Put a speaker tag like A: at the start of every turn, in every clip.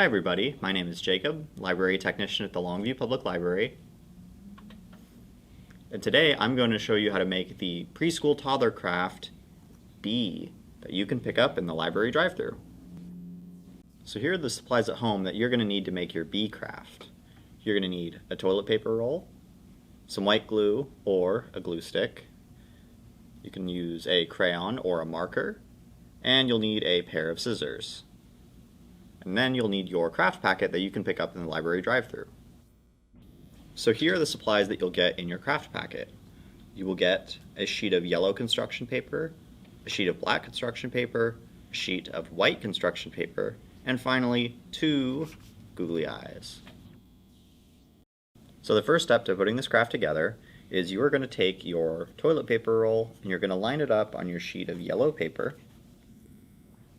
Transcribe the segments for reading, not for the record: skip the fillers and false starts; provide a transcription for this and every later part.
A: Hi everybody, my name is Jacob, library technician at the Longview Public Library. And today I'm going to show you how to make the preschool toddler craft bee that you can pick up in the library drive-thru. So here are the supplies at home that you're going to need to make your bee craft. You're going to need a toilet paper roll, some white glue or a glue stick. You can use a crayon or a marker, and you'll need a pair of scissors. And then you'll need your craft packet that you can pick up in the library drive-thru. So here are the supplies that you'll get in your craft packet. You will get a sheet of yellow construction paper, a sheet of black construction paper, a sheet of white construction paper, and finally 2 googly eyes. So the first step to putting this craft together is you are going to take your toilet paper roll and you're going to line it up on your sheet of yellow paper.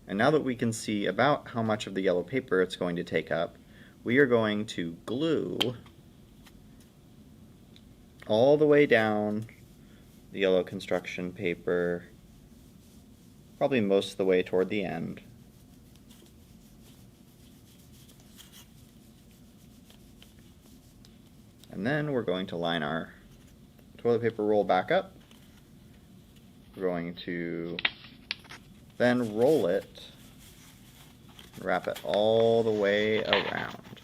A: And now that we can see about how much of the yellow paper it's going to take up, we are going to glue all the way down the yellow construction paper, probably most of the way toward the end. And then we're going to line our toilet paper roll back up. We're going to then roll it, wrap it all the way around.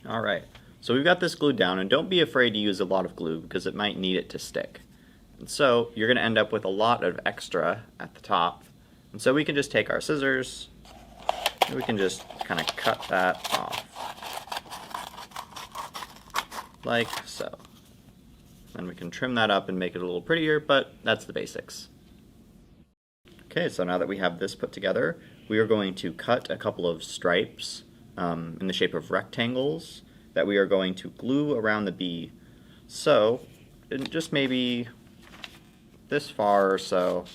A: Alright, so we've got this glued down, and don't be afraid to use a lot of glue because it might need it to stick. And so you're going to end up with a lot of extra at the top. And so we can just take our scissors, and we can just kind of cut that off. Like so. Then we can trim that up and make it a little prettier, but that's the basics. Okay, so now that we have this put together, we are going to cut a couple of stripes in the shape of rectangles that we are going to glue around the bee. So, just maybe this far or so,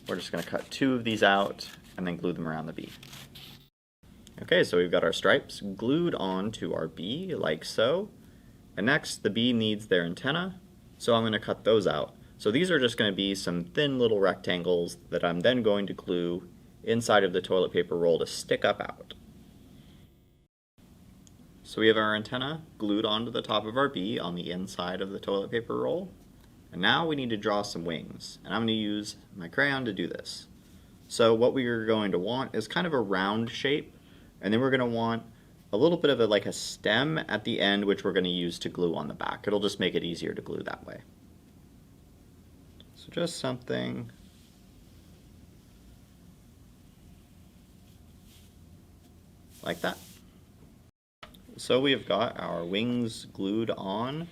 A: we're just going to cut 2 of these out and then glue them around the bee. Okay, so we've got our stripes glued onto our bee, like so. And next, the bee needs their antenna, so I'm going to cut those out. So these are just going to be some thin little rectangles that I'm then going to glue inside of the toilet paper roll to stick up out. So we have our antenna glued onto the top of our bee on the inside of the toilet paper roll. And now we need to draw some wings, and I'm going to use my crayon to do this. So what we are going to want is kind of a round shape, and then we're going to want a little bit of like a stem at the end, which we're going to use to glue on the back. It'll just make it easier to glue that way. So just something like that. So we have got our wings glued on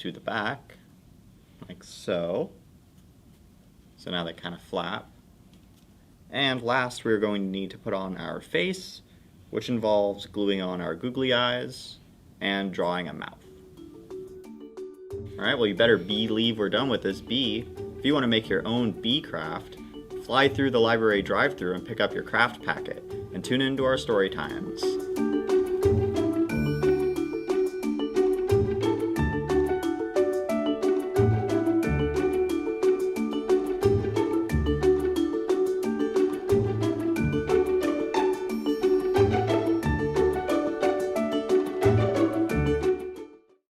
A: to the back, like so. So now they kind of flap. And last, we're going to need to put on our face, which involves gluing on our googly eyes and drawing a mouth. Alright, well you better believe we're done with this bee. If you want to make your own bee craft, fly through the library drive-thru and pick up your craft packet, and tune into our story times.